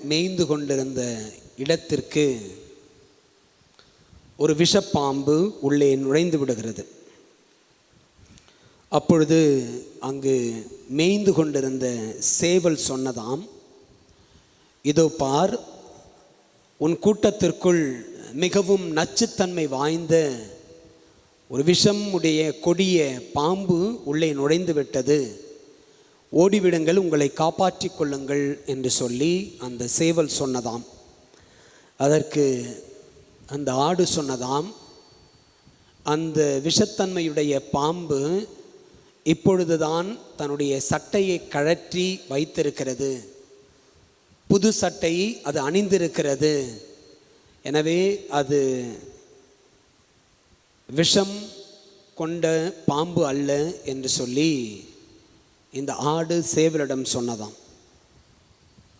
மேய்ந்து கொண்டிருந்த இடத்திற்கு ஒரு விஷப்பாம்பு உள்ளே நுழைந்து விடுகிறது. அப்பொழுது அங்கு மேய்ந்து கொண்டிருந்த சேவல் சொன்னதாம், இதோ பார், உன் கூட்டத்திற்குள் மிகவும் நச்சுத்தன்மை வாய்ந்த ஒரு விஷம் உடைய கொடிய பாம்பு உள்ளே நுழைந்து விட்டது, ஓடிவிடுங்கள், உங்களை காப்பாற்றிக் கொள்ளுங்கள் என்று சொல்லி அந்த சேவல் சொன்னதாம். அதற்கு அந்த ஆடு சொன்னதாம், அந்த விஷத்தன்மையுடைய பாம்பு இப்பொழுதுதான் தன்னுடைய சட்டையை கழற்றி வைத்திருக்கிறது, புது சட்டை அது அணிந்திருக்கிறது, எனவே அது விஷம் கொண்ட பாம்பு அல்ல என்று சொல்லி இந்த ஆடு சேவலிடம் சொன்னதாம்.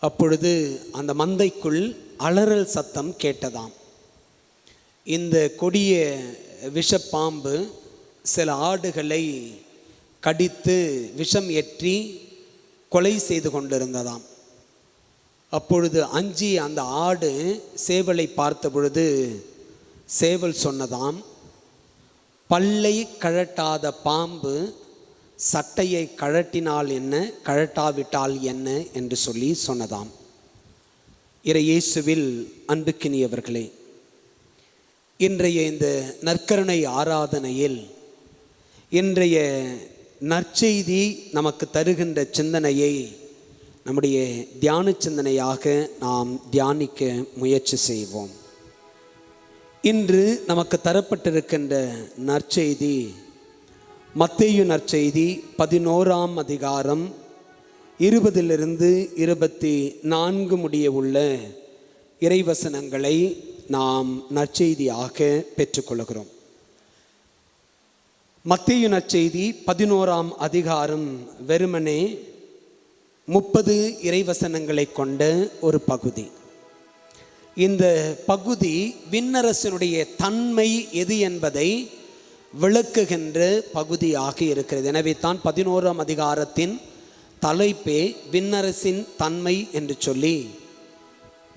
அப்பொழுது அந்த மந்தைக்குள் அலறல் சத்தம் கேட்டதாம். இந்த கொடிய விஷப்பாம்பு சில ஆடுகளை கடித்து விஷம் ஏற்றி கொலை செய்து கொண்டிருந்ததாம். அப்பொழுது அஞ்சி அந்த ஆடு சேவலை பார்த்த பொழுது சேவல் சொன்னதாம், பல்லை கழட்டாத பாம்பு சட்டையை கழட்டினால் என்ன, கழட்டாவிட்டால் என்ன என்று சொல்லி சொன்னதாம். இறை இயேசுவில் அன்புக்கினியவர்களே, இன்றைய இந்த நற்கருணை ஆராதனையில் இன்றைய நற்செய்தி நமக்கு தருகின்ற சிந்தனையை நம்முடைய தியான சிந்தனையாக நாம் தியானிக்க முயற்சி செய்வோம். இன்று நமக்கு தரப்பட்டிருக்கின்ற நற்செய்தி மத்தேயு நற்செய்தி 11ஆம் அதிகாரம் 20 24 முடிய உள்ள இறைவசனங்களை நாம் நற்செய்தியாக பெற்றுக்கொள்கிறோம். மத்தேயு நற்செய்தி 11ஆம் அதிகாரம் வெறுமனே 30 இறைவசனங்களை கொண்ட ஒரு பகுதி. இந்த பகுதி விண்ணரசனுடைய தன்மை எது என்பதை விளக்குகின்ற பகுதியாக இருக்கிறது. எனவே தான் 11ஆம் அதிகாரத்தின் தலைப்பே விண்ணரசின் தன்மை என்று சொல்லி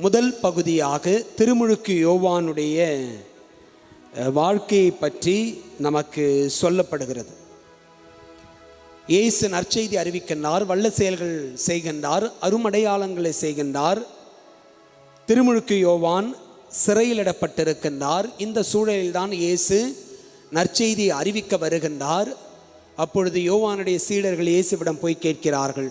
முதல் பகுதியாக திருமுழுக்கு யோவானுடைய வாழ்க்கையை பற்றி நமக்கு சொல்லப்படுகிறது. இயேசு நற்செய்தி அறிவிக்கின்றார், வல்ல செயல்கள் செய்கின்றார், அருமடையாளங்களை செய்கின்றார். திருமுழுக்கு யோவான் சிறையிலிடப்பட்டிருக்கின்றார். இந்த சூழலில்தான் இயேசு நற்செய்தி அறிவிக்க வருகின்றார். அப்பொழுது யோவானுடைய சீடர்கள் இயேசுவிடம் போய் கேட்கிறார்கள்,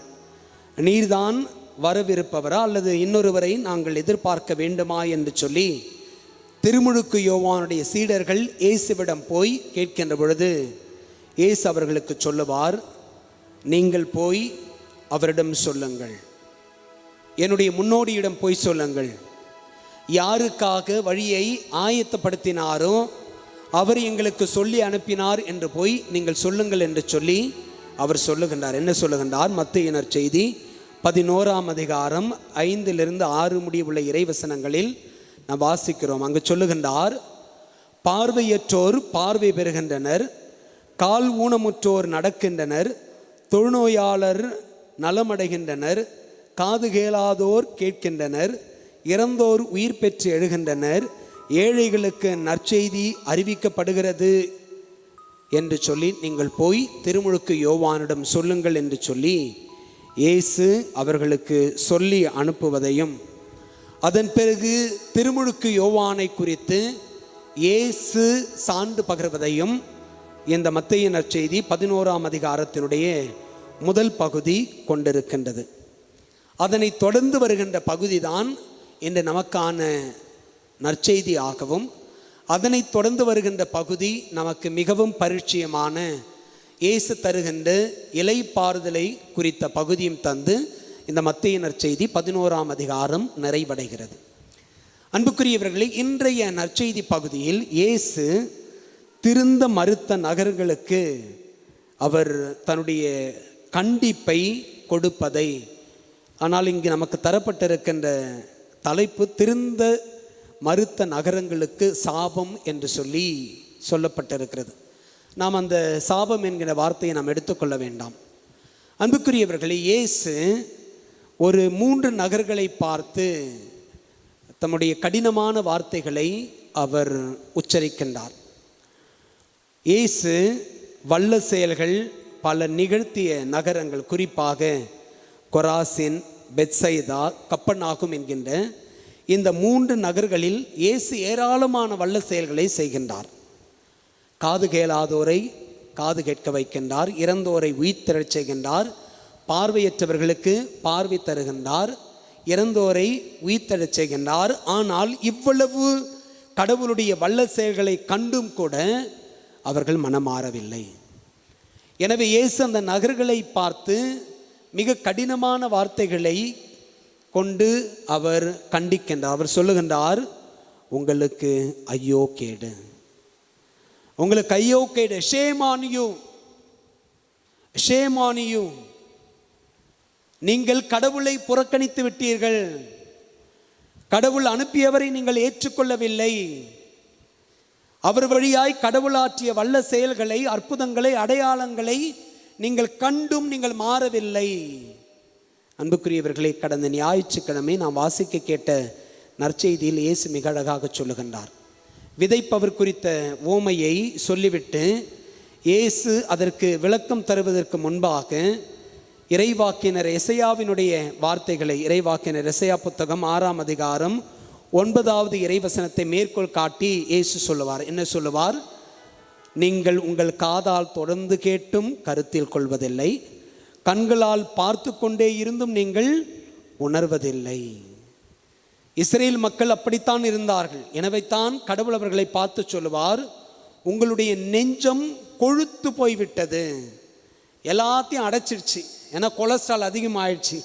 நீர்தான் வரவிருப்பவரா அல்லது இன்னொருவரை நாங்கள் எதிர்பார்க்க வேண்டுமா என்று சொல்லி திருமுழுக்கு யோவானுடைய சீடர்கள் இயேசுவிடம் போய் கேட்கின்ற பொழுது இயேசு அவர்களுக்கு சொல்லுவார், நீங்கள் போய் அவரிடம் சொல்லுங்கள், என்னுடைய முன்னோடியிடம் போய் சொல்லுங்கள், யாருக்காக வழியை ஆயத்தப்படுத்தினாரோ அவர் எங்களுக்கு சொல்லி அனுப்பினார் என்று போய் நீங்கள் சொல்லுங்கள் என்று சொல்லி அவர் சொல்லுகின்றார். என்ன சொல்லுகின்றார்? மத்தேயு நற்செய்தி 11ஆம் அதிகாரம் 5 6 முடிய உள்ள இறைவசனங்களில் நாம் வாசிக்கிறோம். அங்கு சொல்லுகின்றார், பார்வையற்றோர் பார்வை பெறுகின்றனர், கால் ஊனமுற்றோர் நடக்கின்றனர், தொழுநோயாளர் நலமடைகின்றனர், காது கேளாதோர் கேட்கின்றனர், இறந்தோர் உயிர் பெற்று எழுகின்றனர், ஏழைகளுக்கு நற்செய்தி அறிவிக்கப்படுகிறது என்று சொல்லி நீங்கள் போய் திருமுழுக்கு யோவானிடம் சொல்லுங்கள் என்று சொல்லி இயேசு அவர்களுக்கு சொல்லி அனுப்புவதையும், அதன் பிறகு திருமுழுக்கு யோவானை குறித்து இயேசு சான்று பகர்வதையும் இந்த மத்தேயு நற்செய்தி 11ஆம் அதிகாரத்தினுடைய முதல் பகுதி கொண்டிருக்கின்றது. அதனை தொடர்ந்து வருகின்ற பகுதி தான் இன்று நமக்கான நற்செய்தி ஆகவும், அதனை தொடர்ந்து வருகின்ற பகுதி நமக்கு மிகவும் பரிச்சயமான இயேசு தருகின்ற இலைப்பாறுதலை குறித்த பகுதியும் தந்து இந்த மத்தேயு நற்செய்தி 11ஆம் அதிகாரம் நிறைவடைகிறது. அன்புக்குரியவர்களே, இன்றைய நற்செய்தி பகுதியில் இயேசு திருந்த மறுத்த நகர்களுக்கு அவர் தன்னுடைய கண்டிப்பை கொடுப்பதை, ஆனால் இங்கு நமக்கு தரப்பட்டிருக்கின்ற தலைப்பு திருந்த மறுத்த நகரங்களுக்கு சாபம் என்று சொல்லி சொல்லப்பட்டிருக்கிறது. நாம் அந்த சாபம் என்கிற வார்த்தையை நாம் எடுத்துக்கொள்ள வேண்டாம். அன்புக்குரியவர்களே, இயேசு ஒரு 3 நகர்களை பார்த்து தம்முடைய கடினமான வார்த்தைகளை அவர் உச்சரிக்கின்றார். இயேசு வல்ல செயல்கள் பல நிகழ்த்திய நகரங்கள், குறிப்பாக கொராசின், பெத்சைதா, கப்பர்நாகும் என்கின்ற இந்த 3 நகர்களில் இயேசு ஏராளமான வல்ல செயல்களை செய்கின்றார். காது கேளாதோரை காது கேட்க வைக்கின்றார், இறந்தோரை உயிர்த்தெழச் செய்கின்றார், பார்வையற்றவர்களுக்கு பார்வை தருகின்றார், இறந்தோரை உயிர்த்தெழச் செய்கின்றார். ஆனால் இவ்வளவு கடவுளுடைய வல்ல செயல்களை கண்டும் கூட அவர்கள் மனமாறவில்லை. எனவே இயேசு அந்த நகர்களை பார்த்து மிக கடினமான வார்த்தைகளை கொண்டு அவர் கண்டிக்கின்றார். அவர் சொல்லுகின்றார், உங்களுக்கு ஐயோ கேடு, உங்களுக்கு ஐயோ கேடு, shame on you, shame on you. நீங்கள் கடவுளை புறக்கணித்து விட்டீர்கள், கடவுள் அனுப்பியவரை நீங்கள் ஏற்றுக்கொள்ளவில்லை, அவர் வழியாய் கடவுள் ஆற்றிய வல்ல செயல்களை, அற்புதங்களை, அடையாளங்களை நீங்கள் கண்டும் நீங்கள் மாறவில்லை. அன்புக்குரியவர்களை, கடந்த ஞாயிற்றுக்கிழமை நாம் வாசிக்க கேட்ட நற்செய்தியில் இயேசு மிக அழகாக சொல்லுகின்றார். விதைப்பவர் குறித்த ஓமையை சொல்லிவிட்டு இயேசு அதற்கு விளக்கம் தருவதற்கு முன்பாக இறைவாக்கினர் எசையாவினுடைய வார்த்தைகளை, இறைவாக்கினர் எசையா புத்தகம் 6ஆம் அதிகாரம் 9வது இறைவசனத்தை மேற்கோள் காட்டி இயேசு சொல்லுவார். என்ன சொல்லுவார்? நீங்கள் உங்கள் காதால் தொடர்ந்து கேட்டும் கருத்தில் கொள்வதில்லை, கண்களால் பார்த்து கொண்டே இருந்தும் நீங்கள் உணர்வதில்லை. இஸ்ரேல் மக்கள் அப்படித்தான் இருந்தார்கள். எனவே தான் கடவுள் அவர்களை பார்த்து சொல்லுவார், உங்களுடைய நெஞ்சம் கொழுத்து போய்விட்டது, எல்லாத்தையும் அடைச்சிடுச்சு, ஏன்னா கொலஸ்ட்ரால் அதிகமாகிடுச்சு.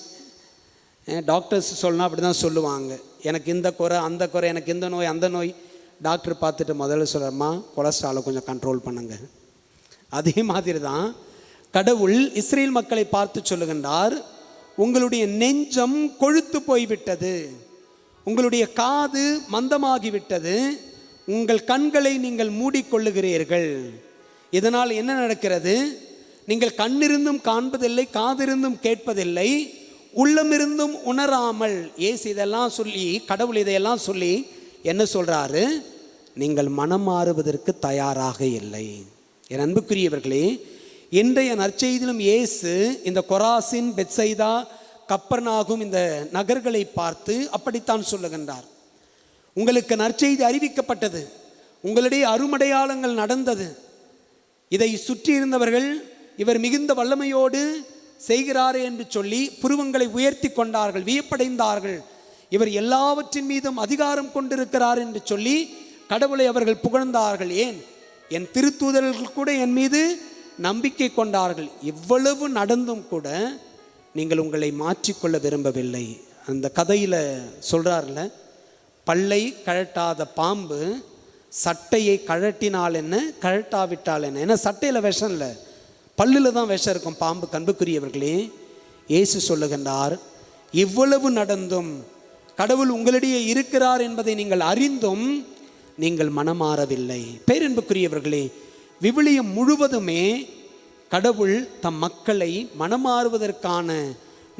டாக்டர்ஸ் சொல்லணும் அப்படி தான் சொல்லுவாங்க, எனக்கு இந்த குறை அந்த குறை, எனக்கு இந்த நோய் அந்த நோய். டாக்டர் பார்த்துட்டு முதல்ல சொல்கிறம்மா கொலஸ்ட்ராலை கொஞ்சம் கண்ட்ரோல் பண்ணுங்க. அதே மாதிரி தான் கடவுள் இஸ்ரேல் மக்களை பார்த்து சொல்லுகின்றார், உங்களுடைய நெஞ்சம் கொழுத்து போய்விட்டது, உங்களுடைய காது மந்தமாகிவிட்டது, உங்கள் கண்களை நீங்கள் மூடிக்கொள்ளுகிறீர்கள். இதனால் என்ன நடக்கிறது? நீங்கள் கண்ணிருந்தும் காண்பதில்லை, காதிருந்தும் கேட்பதில்லை, உள்ளமிருந்தும் உணராமல். ஏசு இதெல்லாம் சொல்லி, கடவுள் இதையெல்லாம் சொல்லி என்ன சொல்றாரு? நீங்கள் மனம் மாறுவதற்கு தயாராக இல்லை. என் அன்புக்குரியவர்களே, இன்றைய நற்செய்தியிலும் இயேசு இந்த கொராசின், பெத்சைதா, கப்பர்நாகும் இந்த நகர்களை பார்த்து அப்படித்தான் சொல்லுகின்றார். உங்களுக்கு நற்செய்தி அறிவிக்கப்பட்டது, உங்களுடைய அருமடையாளங்கள் நடந்தது, இதை சுற்றி இருந்தவர்கள் இவர் மிகுந்த வல்லமையோடு செய்கிறாரே என்று சொல்லி புருவங்களை உயர்த்தி கொண்டார்கள், வியப்படைந்தார்கள். இவர் எல்லாவற்றின் மீதும் அதிகாரம் கொண்டிருக்கிறார் என்று சொல்லி கடவுளை அவர்கள் புகழ்ந்தார்கள். ஏன்? என் திருத்தூதர்கள் கூட என் மீது நம்பிக்கை கொண்டார்கள். இவ்வளவு நடந்தும் கூட நீங்கள் உங்களை மாற்றிக்கொள்ள விரும்பவில்லை. அந்த கதையில் சொல்கிறார்ல, பல்லை கழட்டாத பாம்பு சட்டையை கழட்டினால் என்ன, கழட்டாவிட்டால் என்ன? ஏன்னா சட்டையில் விஷம் இல்லை, பல்லில் தான் விஷம் இருக்கும் பாம்பு. கண்புக்குரியவர்களே, இயேசு சொல்லுகின்றார், இவ்வளவு நடந்தும் கடவுள் உங்களிடையே இருக்கிறார் என்பதை நீங்கள் அறிந்தும் நீங்கள் மனமாறவில்லை. பேரன்புக்குரியவர்களே, விவிலியம் முழுவதுமே கடவுள் தம் மக்களை மனமாறுவதற்கான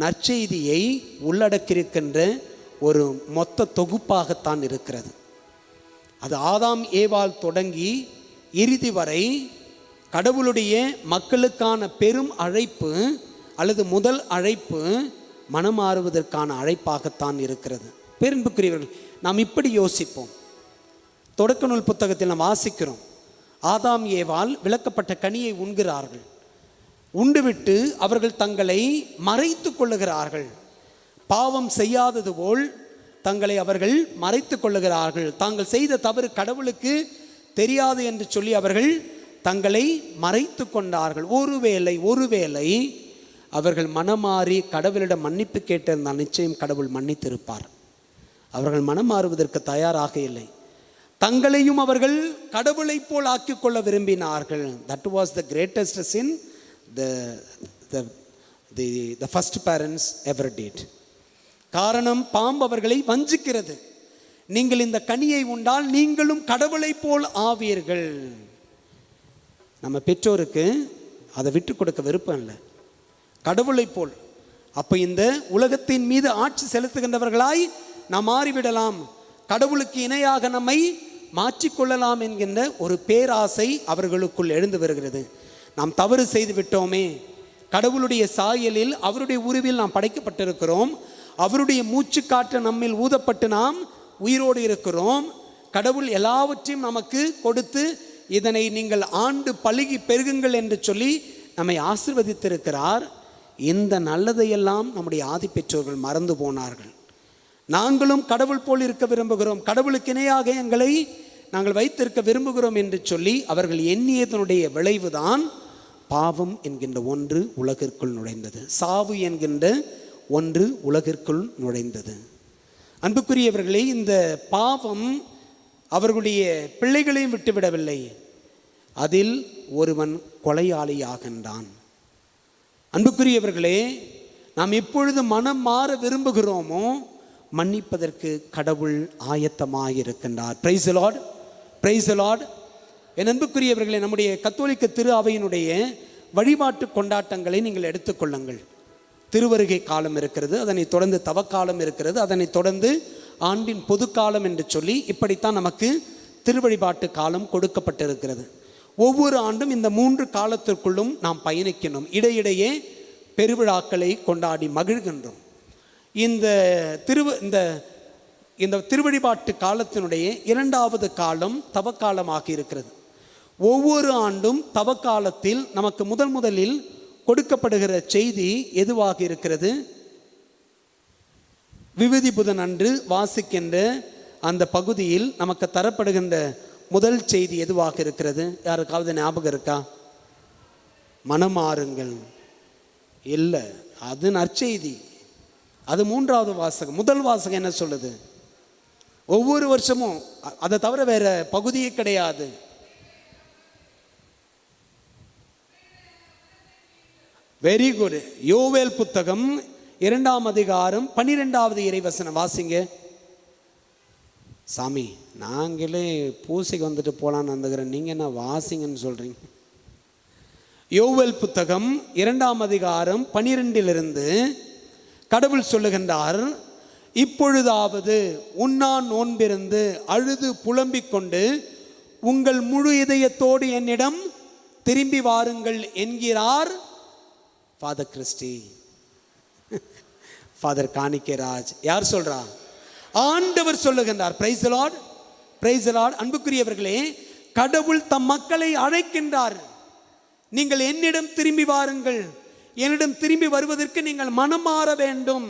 நற்செய்தியை உள்ளடக்கியிருக்கின்ற ஒரு மொத்த தொகுப்பாகத்தான் இருக்கிறது. அது ஆதாம் ஏவாள் தொடங்கி இறுதி வரை கடவுளுடைய மக்களுக்கான பெரும் அழைப்பு அல்லது முதல் அழைப்பு மனமாறுவதற்கான அழைப்பாகத்தான் இருக்கிறது. பேரன்புக்குரியவர்கள், நாம் இப்படி யோசிப்போம். தொடக்க நூல் புத்தகத்தில் நாம் வாசிக்கிறோம், ஆதாம் ஏவாள் விளக்கப்பட்ட கனியை உண்கிறார்கள், உண்டுவிட்டு அவர்கள் தங்களை மறைத்து கொள்ளுகிறார்கள், பாவம் செய்யாதது போல் தங்களை அவர்கள் மறைத்து கொள்ளுகிறார்கள். தாங்கள் செய்த தவறு கடவுளுக்கு தெரியாது என்று சொல்லி அவர்கள் தங்களை மறைத்து கொண்டார்கள். ஒருவேளை அவர்கள் மனமாறி கடவுளிடம் மன்னிப்பு கேட்டிருந்தால் நிச்சயம் கடவுள் மன்னித்திருப்பார். அவர்கள் மனமாறுவதற்கு தயாராக இல்லை. தங்களையும் அவர்கள் கடவுளை போல் ஆக்கிக் கொள்ள விரும்பினார்கள். That was the greatest sin the first parents ever did. காரணம், பாம்பு அவர்களை வஞ்சிக்கிறது. நீங்கள் இந்த கனியை உண்டால் நீங்களும் கடவுளை போல் ஆவீர்கள். நம்ம பெற்றோருக்கு அதை விட்டு கொடுக்க விருப்பம் இல்லை. கடவுளை போல் அப்போ இந்த உலகத்தின் மீது ஆட்சி செலுத்துகின்றவர்களாய் நாம் மாறிவிடலாம், கடவுளுக்கு இணையாக நம்மை மாற்றிக்கொள்ளலாம் என்கின்ற ஒரு பேராசை அவர்களுக்குள் எழுந்து வருகிறது. நாம் தவறு செய்து விட்டோமே, கடவுளுடைய சாயலில் அவருடைய உருவில் நாம் படைக்கப்பட்டிருக்கிறோம், அவருடைய மூச்சு காற்று நம்மில் ஊதப்பட்டு நாம் உயிரோடு இருக்கிறோம், கடவுள் எல்லாவற்றையும் நமக்கு கொடுத்து இதனை நீங்கள் ஆண்டு பழுகி பெருகுங்கள் என்று சொல்லி நம்மை ஆசீர்வதித்திருக்கிறார். இந்த நல்லதையெல்லாம் நம்முடைய ஆதி பெற்றோர்கள் மறந்து போனார்கள். நாங்களும் கடவுள் போல் இருக்க விரும்புகிறோம், கடவுளுக்கு இணையாக எங்களை நாங்கள் வைத்திருக்க விரும்புகிறோம் என்று சொல்லி அவர்கள் எண்ணியதனுடைய விளைவுதான் பாவம் என்கின்ற ஒன்று உலகிற்குள் நுழைந்தது, சாவு என்கின்ற ஒன்று உலகிற்குள் நுழைந்தது. அன்புக்குரியவர்களே, இந்த பாவம் அவர்களுடைய பிள்ளைகளையும் விட்டுவிடவில்லை, அதில் ஒருவன் கொலையாளியாகின்றான். அன்புக்குரியவர்களே, நாம் எப்பொழுது மனம் மாற விரும்புகிறோமோ மன்னிப்பதற்கு கடவுள் ஆயத்தமாயிருக்கின்றார். Praise the Lord, praise the Lord. என் அன்புக்குரியவர்களே, நம்முடைய கத்தோலிக்க திரு அவையினுடைய வழிபாட்டு கொண்டாட்டங்களை நீங்கள் எடுத்துக்கொள்ளுங்கள். திருவருகை காலம் இருக்கிறது, அதனை தொடர்ந்து தவக்காலம் இருக்கிறது, அதனை தொடர்ந்து ஆண்டின் பொதுக்காலம் என்று சொல்லி இப்படித்தான் நமக்கு திருவழிபாட்டு காலம் கொடுக்கப்பட்டிருக்கிறது. ஒவ்வொரு ஆண்டும் இந்த 3 காலத்திற்குள்ளும் நாம் பயணிக்கணும். இடையிடையே பெருவிழாக்களை கொண்டாடி மகிழ்கின்றோம். இந்த திருவழிபாட்டு காலத்தினுடைய 2வது காலம் தவக்காலமாக இருக்கிறது. ஒவ்வொரு ஆண்டும் தவக்காலத்தில் நமக்கு முதலில் கொடுக்கப்படுகிற செய்தி எதுவாக இருக்கிறது? விபூதி புதன் அன்று வாசிக்கின்ற அந்த பகுதியில் நமக்கு தரப்படுகின்ற முதல் செய்தி எதுவாக இருக்கிறது? யாருக்காவது ஞாபகம் இருக்கா? மனமாறுங்கள். இல்லை, அது நற்செய்தி, அது 3வது வாசகம். முதல் வாசகம் என்ன சொல்லுது? ஒவ்வொரு வருஷமும் அதை தவிர வேற பகுதியே கிடையாது. Very good. யோவேல் புத்தகம் 2ஆம் அதிகாரம் 12வது இறைவசனம் வாசிங்க. சாமி, நாங்களே பூசைக்கு வந்துட்டு போலான்னு வந்துக்கிறேன், நீங்கள் என்ன வாசிங்கன்னு சொல்கிறீங்க? யோவேல் புத்தகம் 2ஆம் அதிகாரம் 12லிருந்து கடவுள் சொல்லுகின்றார், இப்பொழுதாவது உண்ணான் நோன்பிருந்து அழுது புலம்பிக் கொண்டு உங்கள் முழு இதயத்தோடு என்னிடம் திரும்பி வாருங்கள் என்கிறார் ஃபாதர் கிறிஸ்டி, ஃபாதர் காணிக்கைராஜ். யார் சொல்றா? ஆண்டவர் சொல்லுகின்றார். Praise the Lord, praise the Lord. அன்புக்குரியவர்களே, கடவுள் தம் மக்களை அழைக்கின்றார். நீங்கள் என்னிடம் திரும்பி வாருங்கள். என்னிடம் திரும்பி வருவதற்கு நீங்கள் மனம் மாற வேண்டும்.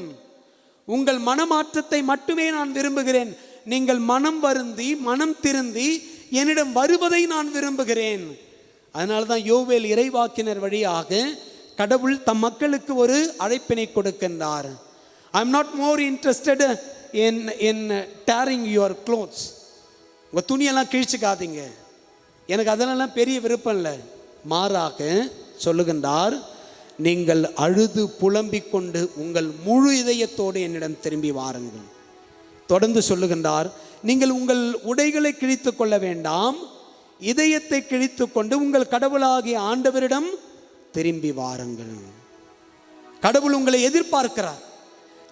உங்கள் மனமாற்றத்தை மட்டுமே நான் விரும்புகிறேன். நீங்கள் மனம் வருந்தி மனம் திருந்தி என்னிடம் வருவதை நான் விரும்புகிறேன். அதனால தான் யோவேல் இறைவாக்கினர் வழியாக கடவுள் தம் மக்களுக்கு ஒரு அழைப்பினை கொடுக்கின்றார். I am not more interested in daring your clothes. உங்கள் துணியெல்லாம் கிழிச்சுக்காதீங்க, எனக்கு அதெல்லாம் பெரிய விருப்பம் இல்லை. மாறாக சொல்லுகின்றார், நீங்கள் அழுது புலம்பிக் கொண்டு உங்கள் முழு இதயத்தோடு என்னிடம் திரும்பி வாருங்கள். தொடர்ந்து சொல்லுகின்றார், நீங்கள் உங்கள் உடைகளை கிழித்து கொள்ள வேண்டாம், இதயத்தை கிழித்து கொண்டு உங்கள் கடவுளாகிய ஆண்டவரிடம் திரும்பி வாருங்கள். கடவுள் உங்களை எதிர்பார்க்கிறார்,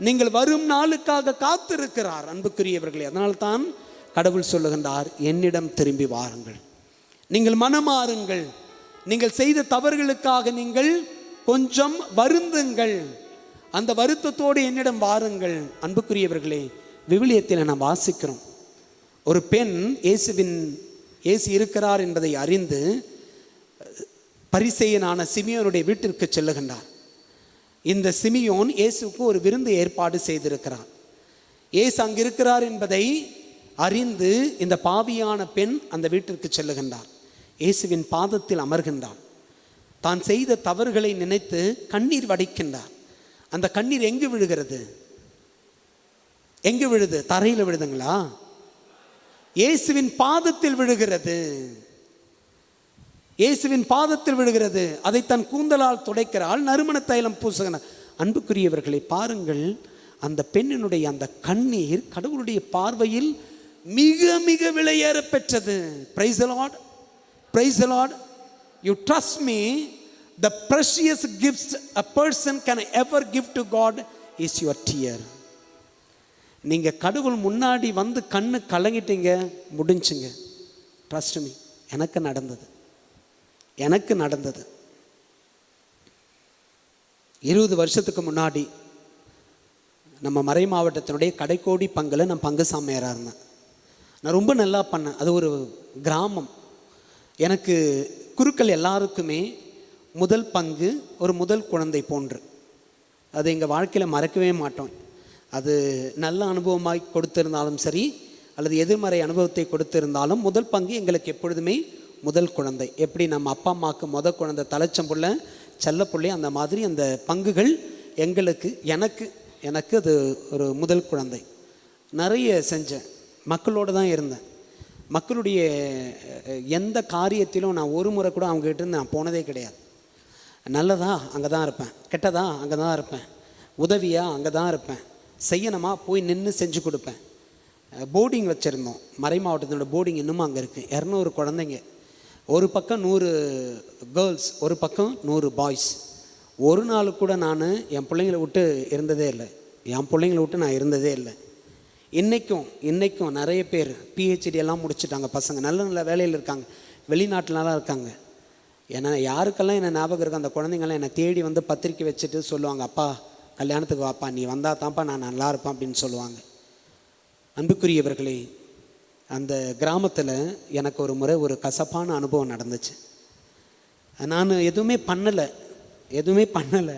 நீங்கள் வரும் நாளுக்காக காத்திருக்கிறார். அன்புக்குரியவர்களே, அதனால்தான் கடவுள் சொல்லுகின்றார், என்னிடம் திரும்பி வாருங்கள், நீங்கள் மனமாறுங்கள், நீங்கள் செய்த தவறுகளுக்காக நீங்கள் கொஞ்சம் வருந்துங்கள், அந்த வருத்தத்தோடு என்னிடம் வாருங்கள். அன்புக்குரியவர்களே, விவிலியத்தில் நாம் வாசிக்கிறோம், ஒரு பெண் இயேசு இருக்கிறார் என்பதை அறிந்து பரிசேயனான சிமியோனுடைய வீட்டிற்கு செல்லுகின்றார். இந்த சிமியோன் இயேசுக்கு ஒரு விருந்து ஏற்பாடு செய்திருக்கிறார். இயேசு அங்கு இருக்கிறார் என்பதை அறிந்து இந்த பாவியான பெண் அந்த வீட்டிற்கு செல்லுகின்றார். இயேசுவின் பாதத்தில் அமர்கின்றார். தான் செய்த தவறுகளை நினைத்து கண்ணீர் வடிக்கின்றார். அந்த கண்ணீர் எங்கு விழுகிறது? எங்கு விழுது? தரையில் விழுதுங்களா? இயேசுவின் பாதத்தில் விழுகிறது. இயேசுவின் பாதத்தில் விழுகிறது. அதை தன் கூந்தலால் துடைக்கிறாள், நறுமண தைலம் பூசுகிறார். அன்புக்குரியவர்களை பாருங்கள், அந்த பெண்ணினுடைய அந்த கண்ணீர் கடவுளுடைய பார்வையில் மிக மிக விலையேற பெற்றது. Price the Lord, praise the Lord. You trust me, the precious gifts a person can ever give to God is your tear. நீங்க கடவுள் முன்னாடி வந்து கண்ணு கலங்கிட்டீங்க, முடிஞ்சுங்க. ட்ரஸ்ட் மீ, எனக்கு நடந்தது. 20 வருஷத்துக்கு முன்னாடி நம்ம மறை மாவட்டத்தினுடைய கடைக்கோடி பங்கில் நான் பங்கு சாமியாராக இருந்தேன். நான் ரொம்ப நல்லா பண்ணேன். அது ஒரு கிராமம். எனக்கு குருக்கள் எல்லாருக்குமே முதல் பங்கு ஒரு முதல் குழந்தை போன்று. அது எங்கள் வாழ்க்கையில் மறக்கவே மாட்டோம். அது நல்ல அனுபவமாய் கொடுத்திருந்தாலும் சரி, அல்லது எதிர்மறை அனுபவத்தை கொடுத்திருந்தாலும் முதல் பங்கு எங்களுக்கு எப்பொழுதுமே முதல் குழந்தை. எப்படி நம்ம அப்பா அம்மாவுக்கு முதல் குழந்தை தலைச்சம்புள்ள செல்லப்புள்ளி, அந்த மாதிரி அந்த பங்குகள் எங்களுக்கு எனக்கு அது ஒரு முதல் குழந்தை. நிறைய செஞ்சேன், மக்களோடு தான் இருந்தேன். மக்களுடைய எந்த காரியத்திலும் நான் ஒரு முறை கூட அவங்ககிட்ட இருந்து நான் போனதே கிடையாது. நல்லதா அங்கே தான் இருப்பேன், கெட்டதா அங்கே தான் இருப்பேன், உதவியா அங்கே தான் இருப்பேன், செய்யணுமா போய் நின்று செஞ்சு கொடுப்பேன். போர்டிங் வச்சுருந்தோம், மறை மாவட்டத்தினோட போர்டிங் இன்னமும் அங்கே இருக்குது. 200 குழந்தைங்க, ஒரு பக்கம் 100 கேர்ள்ஸ், ஒரு பக்கம் 100 பாய்ஸ். ஒரு நாள் கூட நான் என் பிள்ளைங்களை விட்டு இருந்ததே இல்லை. இன்றைக்கும் நிறைய பேர் பிஹெச்டி எல்லாம் முடிச்சுட்டாங்க. பசங்க நல்ல வேலையில் இருக்காங்க, வெளிநாட்டிலலாம் இருக்காங்க. ஏன்னா யாருக்கெல்லாம் என்ன ஞாபகம் இருக்குது, அந்த குழந்தைங்கள்லாம் என்னை தேடி வந்து பத்திரிக்கை வச்சுட்டு சொல்லுவாங்க, அப்பா கல்யாணத்துக்கு வாப்பா, நீ வந்தால் தான்ப்பா நான் நல்லா இருப்பேன் அப்படின்னு சொல்லுவாங்க. அன்புக்குரியவர்களே, அந்த கிராமத்தில் எனக்கு ஒரு முறை ஒரு கசப்பான அனுபவம் நடந்துச்சு. நான் எதுவுமே பண்ணலை.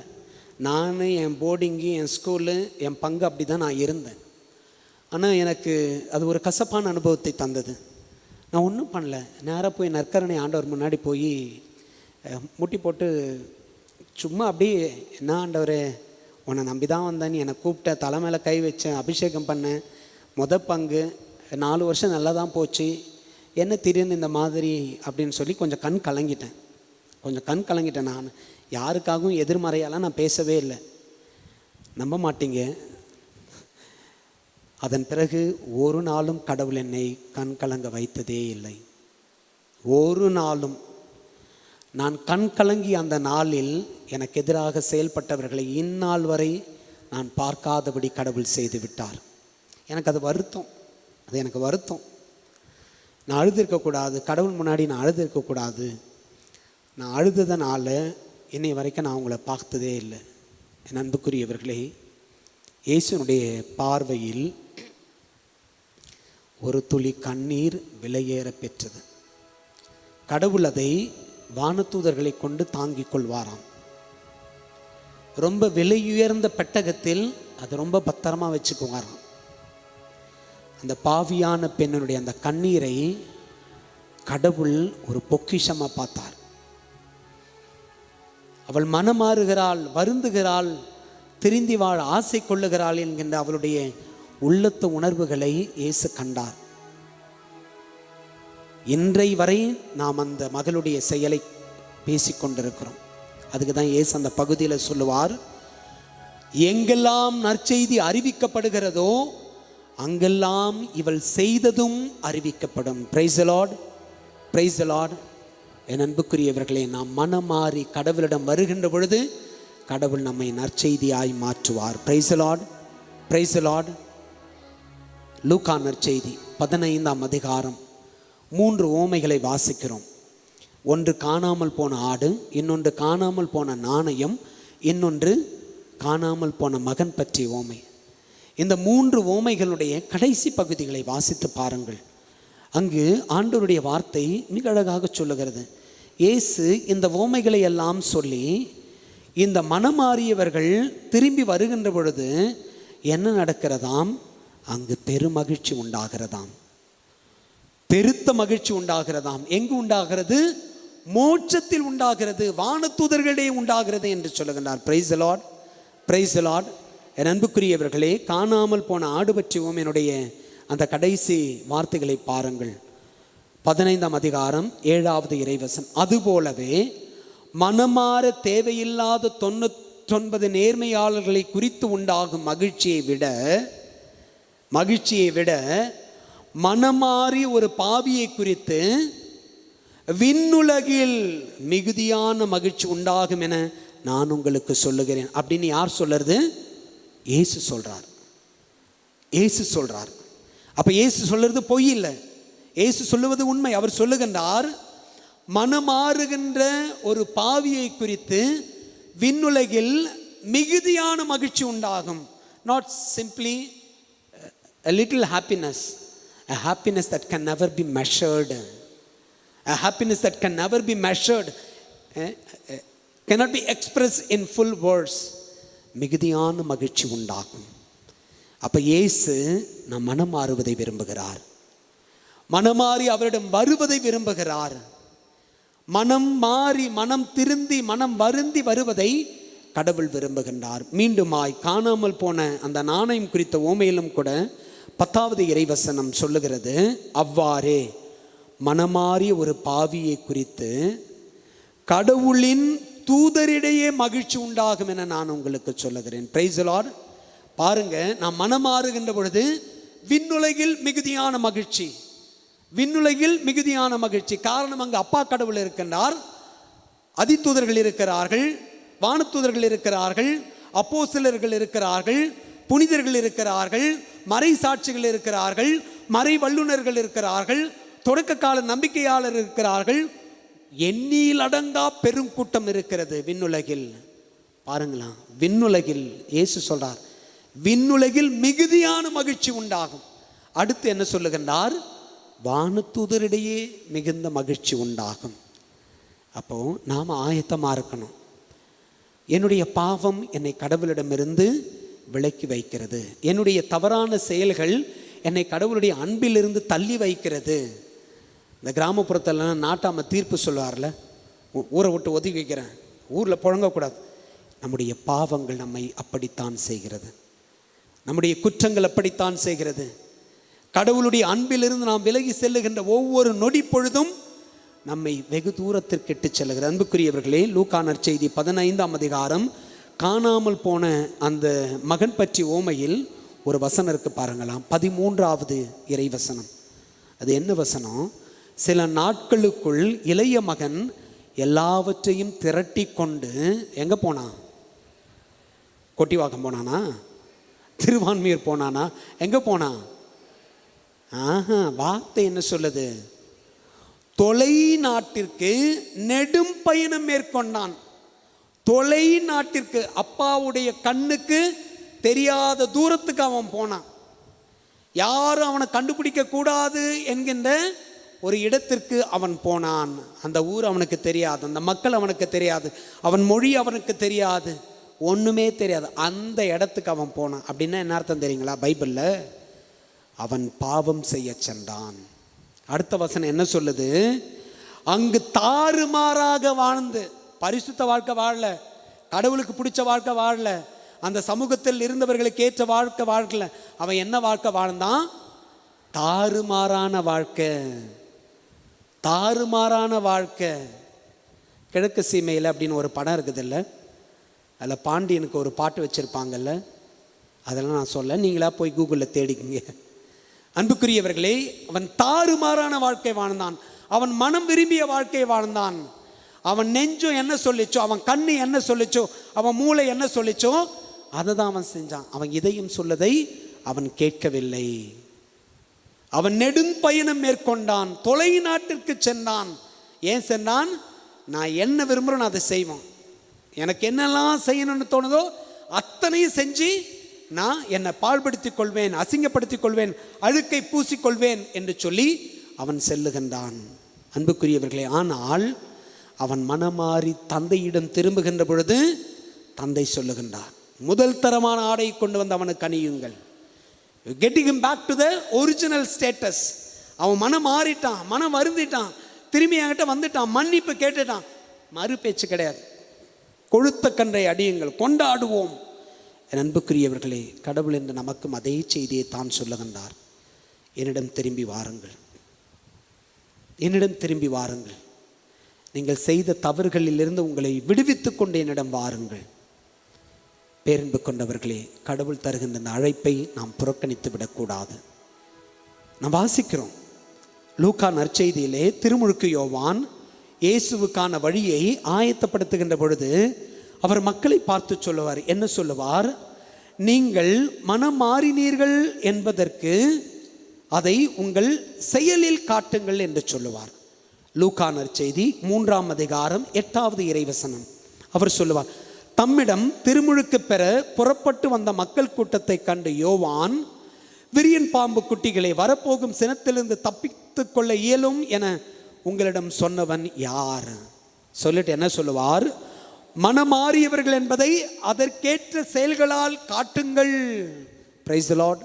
நான் என் போர்டிங்கு, என் ஸ்கூலு, என் பங்கு அப்படி தான் நான் இருந்தேன். ஆனால் எனக்கு அது ஒரு கசப்பான அனுபவத்தை தந்தது. நான் ஒன்றும் பண்ணல, நேராக போய் நற்கரணை ஆண்டவர் முன்னாடி போய் முட்டி போட்டு சும்மா அப்படியே, என்ன ஆண்டவரே உன்னை நம்பி தான் வந்தேன், நீ என்னை கூப்பிட்ட, தலை மேலே கை வச்சேன், அபிஷேகம் பண்ணேன், பங்கு 4 வருஷம் நல்லா தான் போச்சு, என்ன திடீர்னு இந்த மாதிரி அப்படின்னு சொல்லி கொஞ்சம் கண் கலங்கிட்டேன். நான் யாருக்காகவும் எதிர்மறையாலாம் நான் பேசவே இல்லை. நம்ப மாட்டீங்க, அதன் பிறகு ஒரு நாளும் கடவுள் என்னை கண் கலங்க வைத்ததே இல்லை. ஒரு நாளும் நான் கண் கலங்கி அந்த நாளில் எனக்கு எதிராக செயல்பட்டவர்களை இந்நாள் வரை நான் பார்க்காதபடி கடவுள் செய்து விட்டார். எனக்கு அது வருத்தம். நான் அழுதுருக்கக்கூடாது, கடவுள் முன்னாடி நான் அழுதுருக்கக்கூடாது. நான் அழுததுனால இன்னை வரைக்கும் நான் அவங்கள பார்த்ததே இல்லை. என் அன்புக்குரியவர்களே, இயேசுனுடைய பார்வையில் ஒரு துளி கண்ணீர் விலையேற பெற்றது. கடவுள் அதை வானதூதர்களை கொண்டு தாங்கிக் கொள்வாராம். ரொம்ப விலையுயர்ந்த பெட்டகத்தில் அது ரொம்ப பத்திரமா வச்சுக்குவாராம். அந்த பாவியான பெண்ணுடைய அந்த கண்ணீரை கடவுள் ஒரு பொக்கிஷமாக பார்த்தார். அவள் மனமாறுகிறாள், வருந்துகிறாள், திருந்தி வாழ ஆசை கொள்ளுகிறாள் என்கின்ற அவளுடைய உள்ளத்து உணர்வுகளை இயேசு கண்டார். இன்றை வரை நாம் அந்த மகளுடைய செயலை பேசிக்கொண்டிருக்கிறோம். அதுக்கு தான் இயேசு அந்த பகுதியில் சொல்லுவார், எங்கெல்லாம் நற்செய்தி அறிவிக்கப்படுகிறதோ அங்கெல்லாம் இவள் செய்ததும் அறிவிக்கப்படும். Praise the Lord, praise the Lord. என் அன்புக்குரியவர்களே, நாம் மனமாறி கடவுளிடம் வருகின்ற பொழுது கடவுள் நம்மை நற்செய்தியாய் மாற்றுவார். Praise the Lord, praise the Lord. லூக்கா நற்செய்தி 15ஆம் அதிகாரம் 3 உவமைகளை வாசிக்கிறோம். ஒன்று காணாமல் போன ஆடு, இன்னொன்று காணாமல் போன நாணயம், இன்னொன்று காணாமல் போன மகன் பற்றிய உவமை. இந்த 3 உவமைகளுடைய கடைசி பகுதிகளை வாசித்து பாருங்கள். அங்கு ஆண்டவருடைய வார்த்தை மிக அழகாக சொல்லுகிறது. இயேசு இந்த உவமைகளை எல்லாம் சொல்லி இந்த மனமாறியவர்கள் திரும்பி வருகின்ற பொழுது என்ன நடக்கிறதாம்? அங்கு பெருமகிழ்ச்சி உண்டாகிறதாம், பெருத்த மகிழ்ச்சி உண்டாகிறதாம். எங்கு உண்டாகிறது? மோட்சத்தில் உண்டாகிறது, வானதூதர்களிடையே உண்டாகிறது என்று சொல்லுகின்றார். Praise the Lord, praise the Lord. என் அன்புக்குரியவர்களே, காணாமல் போன ஆடு பற்றியும் என்னுடைய அந்த கடைசி வார்த்தைகளை பாருங்கள். 15ஆம் அதிகாரம் 7வது இறைவசனம். அதுபோலவே மனமாற தேவையில்லாத 99 நேர்மையாளர்களை குறித்து உண்டாகும் மகிழ்ச்சியை விட மனமாறி ஒரு பாவியை குறித்து விண்ணுலகில் மிகுதியான மகிழ்ச்சி உண்டாகும் என நான் உங்களுக்கு சொல்லுகிறேன் அப்படின்னு யார் சொல்றது? இயேசு சொல்றார். இயேசு சொல்றார். அப்ப இயேசு சொல்றது பொய் இல்லை, இயேசு சொல்லுவது உண்மை. அவர் சொல்லுகின்றார், மனமாறுகின்ற ஒரு பாவியை குறித்து விண்ணுலகில் மிகுதியான மகிழ்ச்சி உண்டாகும். Not simply a little happiness, a happiness that can never be measured, a happiness that can never be measured, cannot be expressed in full words. மிகுதியான மகிழ்ச்சி உண்டாகும். அப்ப இயேசு நாம் மனம் மாறுவதை விரும்புகிறார், மனமாறி அவரிடம் வருவதை விரும்புகிறார். மனம் மாறி, மனம் திருந்தி, மனம் வருந்தி வருவதை கடவுள் விரும்புகின்றார். மீண்டுமாய் காணாமல் போன அந்த நாணயம் குறித்த ஓமையிலும் கூட 10வது இறைவசனம் சொல்லுகிறது, அவ்வாறே மனமாறிய ஒரு பாவியை குறித்து கடவுளின் தூதரிடையே மகிழ்ச்சி உண்டாகும் என நான் உங்களுக்கு சொல்லுகிறேன். Price the Lord. பாருங்க, நாம் மனமாறுகின்ற பொழுது விண்ணுலகில் மிகுதியான மகிழ்ச்சி, விண்ணுலகில் மிகுதியான மகிழ்ச்சி. காரணம், அங்கு அப்பா கடவுள் இருக்கின்றார், அதிதூதர்கள் இருக்கிறார்கள், வானதூதர்கள் இருக்கிறார்கள், அப்போஸ்தலர்கள் இருக்கிறார்கள், புனிதர்கள் இருக்கிறார்கள், மறை சாட்சிகள் இருக்கிறார்கள், மறை வல்லுநர்கள் இருக்கிறார்கள், தொடக்க கால நம்பிக்கையாளர் இருக்கிறார்கள். எண்ணில் அடங்கா பெருங்கூட்டம் இருக்கிறது விண்ணுலகில். பாருங்களா, விண்ணுலகில் இயேசு சொல்றார், விண்ணுலகில் மிகுதியான மகிழ்ச்சி உண்டாகும். அடுத்து என்ன சொல்லுகின்றார்? வானதூதரிடையே மிகுந்த மகிழ்ச்சி உண்டாகும். அப்போ நாம் ஆயத்தமாக இருக்கணும். என்னுடைய பாவம் என்னை கடவுளிடமிருந்து விலக்கி வைக்கிறது, என்னுடைய தவறான செயல்கள் என்னை கடவுளுடைய அன்பிலிருந்து தள்ளி வைக்கிறது. இந்த கிராமப்புறத்தில் நாட்டாம தீர்ப்பு சொல்லுவார்ல, ஊரை விட்டு ஒதுக்கி வைக்கிறேன், ஊரில் புழங்கக்கூடாது. நம்முடைய பாவங்கள் நம்மை அப்படித்தான் செய்கிறது, நம்முடைய குற்றங்கள் அப்படித்தான் செய்கிறது. கடவுளுடைய அன்பிலிருந்து நாம் விலகி செல்லுகின்ற ஒவ்வொரு நொடி பொழுதும் நம்மை வெகு தூரத்திற்கு இட்டு செல்லுகிறது. அன்புக்குரியவர்களே, லூக்கா நற்செய்தி 15ஆம் அதிகாரம் காணாமல் போன அந்த மகன் பற்றி ஓமையில் ஒரு வசனம் இருக்கு பாருங்களாம். 13வது இறைவசனம். அது என்ன வசனம்? சில நாட்களுக்குள் இளைய மகன் எல்லாவற்றையும் திரட்டி கொண்டு எங்க போனான்? கொட்டிவாக்கம் போனானா? திருவான்மியூர் போனானா? எங்க போனான்? வார்த்தை என்ன சொல்லுது? தொலை நாட்டிற்கு நெடும் பயணம் மேற்கொண்டான். தொலை நாட்டிற்கு, அப்பாவுடைய கண்ணுக்கு தெரியாத தூரத்துக்கு அவன் போனான். யாரும் அவனை கண்டுபிடிக்க கூடாது என்கின்ற ஒரு இடத்திற்கு அவன் போனான். அந்த ஊர் அவனுக்கு தெரியாது, அந்த மக்கள் அவனுக்கு தெரியாது, அவன் மொழி அவனுக்கு தெரியாது, ஒண்ணுமே தெரியாது. அந்த இடத்துக்கு அவன் போனான். அப்படின்னா என்ன அர்த்தம் தெரியுங்களா? பைபிள்ல அவன் பாவம் செய்ய சென்றான். அடுத்த வசனம் என்ன சொல்லுது? அங்கு தாறுமாறாக வாழ்ந்து, பரிசுத்த வாழ்க்கை வாழல, கடவுளுக்கு பிடிச்ச வாழ்க்கை வாழல, அந்த சமூகத்தில் இருந்தவர்களுக்கு ஏற்ற வாழ்க்கை வாழல. அவன் என்ன வாழ்க்கை வாழ்ந்தான்? தாறுமாறான வாழ்க்கை, தாறுமாறான வாழ்க்கை. கிழக்கு சீமையில் அப்படின்னு ஒரு படம் இருக்குது இல்லை, அதில் பாண்டியனுக்கு ஒரு பாட்டு வச்சுருப்பாங்கல்ல, அதெல்லாம் நான் சொல்ல, நீங்களா போய் கூகுளில் தேடிக்குங்க. அன்புக்குரியவர்களே, அவன் தாறுமாறான வாழ்க்கை வாழ்ந்தான், அவன் மனம் விரும்பிய வாழ்க்கை வாழ்ந்தான். அவன் நெஞ்சம் என்ன சொல்லிச்சோ, அவன் கண்ணு என்ன சொல்லிச்சோ, அவன் மூளை என்ன சொல்லிச்சோ, அதை தான் அவன் செஞ்சான். அவன் இதயம் சொல்லதை அவன் கேட்கவில்லை. அவன் நெடும்பயணம் மேற்கொண்டான், தொலை நாட்டிற்கு சென்றான். ஏன் சென்றான்? நான் என்ன விரும்புகிறேன் அதை செய்வான், எனக்கு என்னெல்லாம் செய்யணும்னு தோணுதோ அத்தனையும் செஞ்சு நான் என்னை பாழ்படுத்திக் கொள்வேன், அசிங்கப்படுத்திக் கொள்வேன், அழுக்கை பூசிக்கொள்வேன் என்று சொல்லி அவன் செல்லுகின்றான். அன்புக்குரியவர்களே, ஆனால் அவன் மனமாறி தந்தையிடம் திரும்புகின்ற பொழுது தந்தை சொல்லுகின்றான், முதல் தரமான ஆடை கொண்டு வந்து அவனுக்கு அணியுங்கள். Getting him back to the original status. அவன் மனம் மாறிட்டான், மனம் வருந்திட்டான், திரும்பி என்கிட்ட வந்துட்டான், மன்னிப்பு கேட்டுட்டான். மறு பேச்சு கிடையாது. கொழுத்த கன்றை அடியுங்கள், கொண்டாடுவோம். என் அன்புக்குரியவர்களே, கடவுள் என்று நமக்கும் அதே செய்தியை தான் சொல்லுகின்றார். என்னிடம் திரும்பி வாருங்கள், என்னிடம் திரும்பி வாருங்கள், நீங்கள் செய்த தவறுகளிலிருந்து உங்களை விடுவித்துக் கொண்டு என்னிடம் வாருங்கள். பேரன்பு கொண்டவர்களே, கடவுள் தருகின்ற இந்த அழைப்பை நாம் புறக்கணித்து விடக்கூடாது. நாம் வாசிக்கிறோம் லூக்கா நற்செய்தியிலே, திருமுழுக்கு யோவான் இயேசுவுக்கான வழியை ஆயத்தப்படுத்துகின்ற பொழுது அவர் மக்களை பார்த்து சொல்லுவார். என்ன சொல்லுவார்? நீங்கள் மனம் மாறினீர்கள் என்பதற்கு அதை உங்கள் செயலில் காட்டுங்கள் என்று சொல்லுவார். லூக்கா நற்செய்தி 3ஆம் அதிகாரம் 8வது இறைவசனம். அவர் சொல்லுவார், தம்மிடம் திருமுழுக்கு பெற புறப்பட்டு வந்த மக்கள் கூட்டத்தை கண்டு யோவான், விரியன் பாம்பு குட்டிகளை வரப்போகும் சினத்திலிருந்து தப்பித்து கொள்ள இயலும் என உங்களிடம் சொன்னவன் யார்? சொல்லிட்டு என்ன சொல்லுவார்? மனமாறியவர்கள் என்பதை அதற்கேற்ற செயல்களால் காட்டுங்கள். Price the Lord,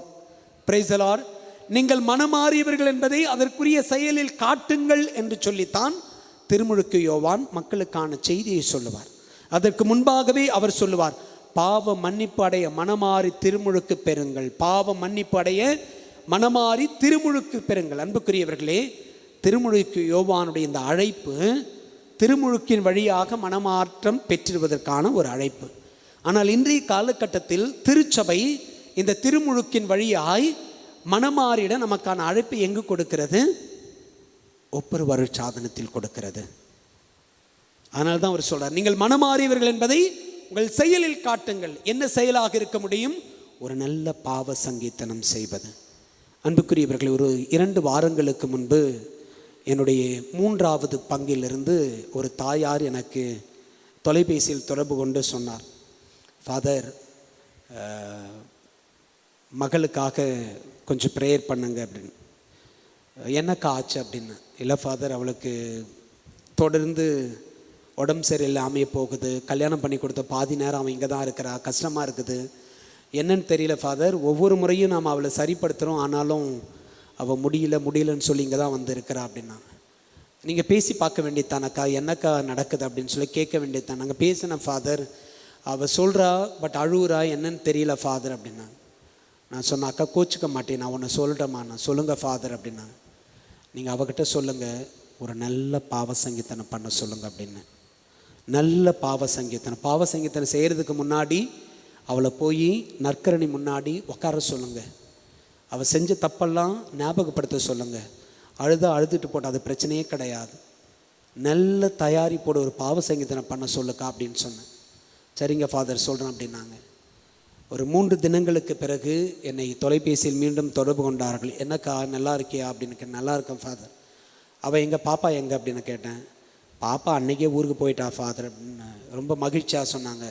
praise the Lord. நீங்கள் மனமாறியவர்கள் என்பதை அதற்குரிய செயலில் காட்டுங்கள் என்று சொல்லித்தான் திருமுழுக்கு யோவான் மக்களுக்கான செய்தியை சொல்லுவார். அதற்கு முன்பாகவே அவர் சொல்லுவார், பாவ மன்னிப்பு அடைய மனமாறி திருமுழுக்கு பெறுங்கள், பாவ மன்னிப்பு அடைய மனமாறி திருமுழுக்கு பெறுங்கள். அன்புக்குரியவர்களே, திருமுழுக்கு யோவானுடைய இந்த அழைப்பு திருமுழுக்கின் வழியாக மனமாற்றம் பெற்றிடுவதற்கான ஒரு அழைப்பு. ஆனால் இன்றைய காலகட்டத்தில் திருச்சபை இந்த திருமுழுக்கின் வழியாய் மனமாறிட நமக்கான அழைப்பு எங்கு கொடுக்கிறது? ஒப்புரவு சாதனத்தில் கொடுக்கிறது. அதனால தான் அவர் சொல்றார், நீங்கள் மனமாறியவர்கள் என்பதை உங்கள் செயலில் காட்டுங்கள். என்ன செயலாக இருக்க முடியும்? ஒரு நல்ல பாவ சங்கீதனம் செய்வது. அன்புக்குரியவர்கள், ஒரு 2 வாரங்களுக்கு முன்பு என்னுடைய 3வது பங்கிலிருந்து ஒரு தாயார் எனக்கு தொலைபேசியில் தொடர்பு கொண்டு சொன்னார், ஃபாதர், மகளுக்காக கொஞ்சம் ப்ரேயர் பண்ணுங்க அப்படின்னு. என்னக்கா ஆச்சு அப்படின்னு. இல்லை ஃபாதர், அவளுக்கு தொடர்ந்து உடம்பு சரியில்லாமையே போகுது, கல்யாணம் பண்ணி கொடுத்த பாதி நேரம் அவன் இங்கே தான் இருக்கிறா, கஷ்டமாக இருக்குது, என்னன்னு தெரியல ஃபாதர், ஒவ்வொரு முறையும் நாம் அவளை சரிப்படுத்துகிறோம், ஆனாலும் அவள் முடியலன்னு சொல்லி இங்கே தான் வந்து இருக்கிறா அப்படின்னா. நீங்கள் பேசி பார்க்க வேண்டியதானக்கா, என்னக்கா நடக்குது அப்படின்னு சொல்லி கேட்க வேண்டியதான். நாங்கள் பேசினேன் ஃபாதர், அவள் சொல்கிறா, பட் அழுகுறா, என்னன்னு தெரியல ஃபாதர் அப்படின்னா. நான் சொன்னேன், அக்கா கோச்சிக்க மாட்டேன், நான் ஒன்று சொல்லிட்டேம்மா, நான் சொல்லுங்கள் ஃபாதர் அப்படின்னா. நீங்கள் அவகிட்ட சொல்லுங்கள், ஒரு நல்ல பாவ சங்கீதனை பண்ண சொல்லுங்கள் அப்படின்னு. நல்ல பாவ சங்கீதனை செய்கிறதுக்கு முன்னாடி அவளை போய் நற்கரணி முன்னாடி உட்கார சொல்லுங்கள். அவள் செஞ்ச தப்பெல்லாம் ஞாபகப்படுத்த சொல்லுங்கள். அழுதுட்டு போட்ட அது பிரச்சனையே கிடையாது. நல்ல தயாரிப்போட ஒரு பாவ சங்கீதனை பண்ண சொல்லுக்கா அப்படின்னு சொன்னேன். சரிங்க ஃபாதர், சொல்கிறேன் அப்படின்னாங்க. ஒரு 3 தினங்களுக்கு பிறகு என்னை தொலைபேசியில் மீண்டும் தொடர்பு கொண்டார்கள். என்னக்கா நல்லா இருக்கியா அப்படின்னு. நல்லா இருக்கேன் ஃபாதர். அவள் எங்கள் பாப்பா எங்கே அப்படின்னு கேட்டேன். பாப்பா அன்றைக்கே ஊருக்கு போயிட்டா ஃபாதர் அப்படின்னு ரொம்ப மகிழ்ச்சியாக சொன்னாங்க.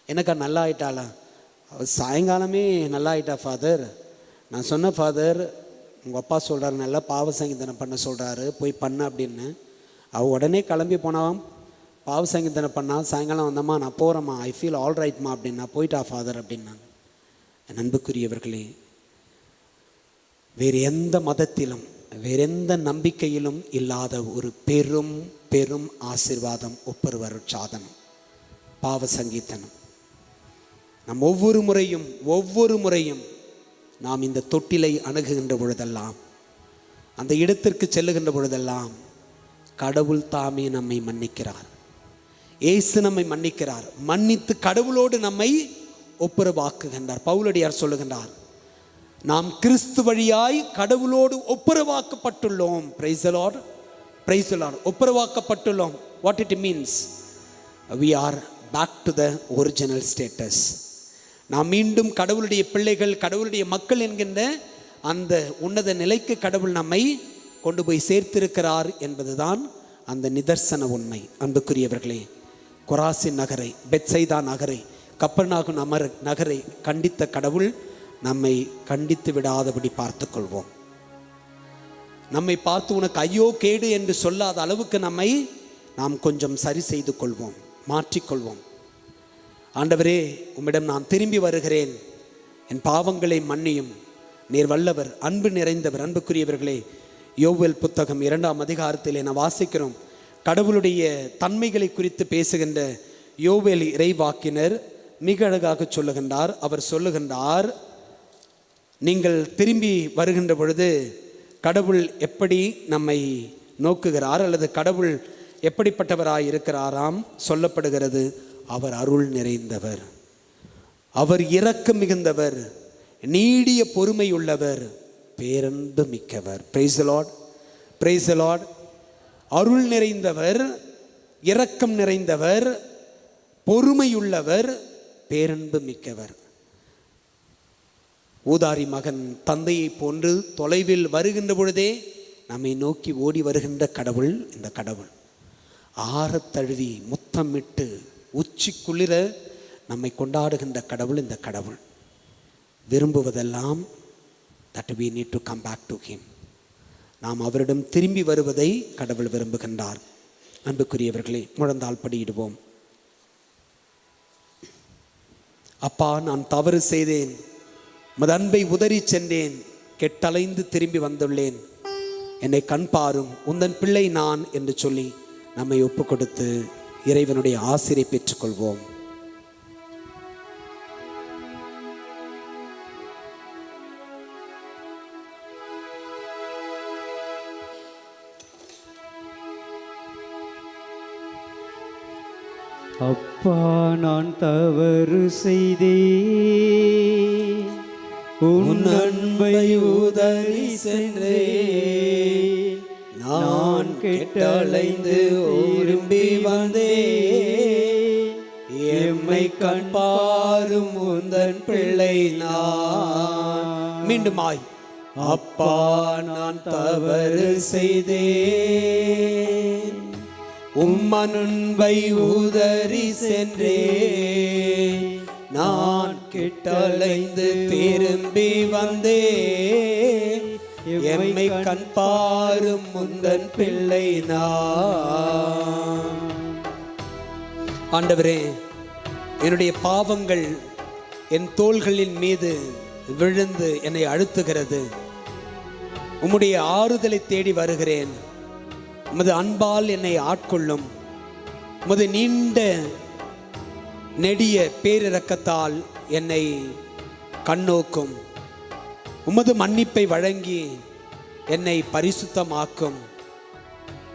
என்னக்கா நல்லா ஆயிட்டாளா? அவள் சாயங்காலமே நல்லா ஆயிட்டா ஃபாதர். நான் சொன்னேன், ஃபாதர், உங்கள் அப்பா சொல்கிறாரு நல்லா பாவ சங்கீதனை பண்ண சொல்கிறாரு, போய் பண்ண அப்படின்னு. அவள் உடனே கிளம்பி போனான், பாவ சங்கீதனை பண்ணால் சாயங்காலம் வந்தம்மா நான் போகிறேம்மா, ஐ ஃபீல் ஆல் ரைட்மா அப்படின்னா. போயிட்டா ஃபாதர் அப்படின்னாங்க. என் அன்புக்குரியவர்களே, வேறு எந்த மதத்திலும் வேறு எந்த நம்பிக்கையிலும் இல்லாத ஒரு பெரும் பெரும் ஆசீர்வாதம் ஒப்புரவு சாதனம், பாவ சங்கீதனம். நம் ஒவ்வொரு முறையும் நாம் இந்த தொட்டிலை அணுகுகின்ற பொழுதெல்லாம், அந்த இடத்திற்கு செல்லுகின்ற பொழுதெல்லாம் கடவுள் தாமே நம்மை மன்னிக்கிறார். இயேசு நம்மை மன்னிக்கிறார். மன்னித்து கடவுளோடு நம்மை ஒப்புரவாக்குகின்றார். பவுலடியார் சொல்லுகின்றார், நாம் கிறிஸ்து வழியாய் கடவுளோடு ஒப்புரவாக்கப்பட்டுள்ளோம். Praise the Lord, praise the Lord. ஒப்புரவாக்கப்பட்டுள்ளோம். What it means? we are back to the original status. நாம் மீண்டும் கடவுளுடைய பிள்ளைகள், கடவுளுடைய மக்கள் என்கின்ற அந்த உன்னத நிலைக்கு கடவுள் நம்மை கொண்டு போய் சேர்த்திருக்கிறார் என்பதுதான் அந்த நிதர்சன உண்மை. அன்புக்குரியவர்களே, கொராசின் நகரை, பெத்சைதா நகரை, கப்பர்நாகும் நகரை கண்டித்த கடவுள் நம்மை கண்டித்து விடாதபடி பார்த்து கொள்வோம். நம்மை பார்த்து உனக்கு ஐயோ கேடு என்று சொல்லாத அளவுக்கு நாம் கொஞ்சம் சரி செய்து கொள்வோம், மாற்றிக்கொள்வோம். ஆண்டவரே, உம்மிடம் நான் திரும்பி வருகிறேன், என் பாவங்களை மன்னியும், நீர் வல்லவர், அன்பு நிறைந்தவர். அன்புக்குரியவர்களே, யோவேல் புத்தகம் 2ஆம் அதிகாரத்தில் நான் வாசிக்கிறோம். கடவுளுடைய தன்மைகளை குறித்து பேசுகின்ற யோவேல் இறைவாக்கினர் மிக அழகாக சொல்லுகின்றார். அவர் சொல்லுகின்றார், நீங்கள் திரும்பி வருகின்ற பொழுது கடவுள் எப்படி நம்மை நோக்குகிறார், அல்லது கடவுள் எப்படிப்பட்டவராய் இருக்கிறாராம் சொல்லப்படுகிறது. அவர் அருள் நிறைந்தவர், அவர் இரக்கம் மிகுந்தவர், நீடிய பொறுமை உள்ளவர், பேரன்பு மிக்கவர். Praise the Lord, praise the Lord. அருள் நிறைந்தவர், இரக்கம் நிறைந்தவர், பொறுமையுள்ளவர், பேரன்பு மிக்கவர். ஊதாரி மகன் தந்தையை போன்று தொலைவில் வருகின்ற பொழுதே நம்மை நோக்கி ஓடி வருகின்ற கடவுள் இந்த கடவுள். ஆறத் தழுவி முத்தமிட்டு உச்சி குளிர நம்மை கொண்டாடுகின்ற கடவுள் இந்த கடவுள். விரும்புவதெல்லாம் that we need to come back to him. நாம் அவரிடம் திரும்பி வருவதை கடவுள் விரும்புகின்றார். அன்புக்குரியவர்களே, முழந்தால் படியிடுவோம். அப்பா, நான் தவறு செய்தேன், உமது அன்பை உதறி சென்றேன், கெட்டலைந்து திரும்பி வந்துள்ளேன், என்னை கண் பாரும், உந்தன் பிள்ளை நான் என்று சொல்லி நம்மை ஒப்பு கொடுத்து இறைவனுடைய ஆசிரை பெற்றுக்கொள்வோம். அப்பா, நான் தவறு செய்தேன், உன் அன்பை உதறி சென்றேன், நான் கெட்டலைந்து திரும்பி வந்தேன், எம்மை கண் பாரும் உந்தன் பிள்ளை நான். மீண்டுமாய், அப்பா, நான் தவறு செய்தேன், உம் அன்பை உதறி சென்றேன், நான் கெட்டலைந்து திரும்பி வந்தேன், எம்மை கண் பாரும் முந்தன் பிள்ளை நான். ஆண்டவரே, என்னுடைய பாவங்கள் என் தோள்களின் மீது விழுந்து என்னை அழுத்துகிறது. உம்முடைய ஆறுதலை தேடி வருகிறேன். உமது அன்பால் என்னை ஆட்கொள்ளும். உமது நீண்ட நெடிய பேரிரக்கத்தால் என்னை கண்ணோக்கும். உமது மன்னிப்பை வழங்கி என்னை பரிசுத்தமாக்கும்.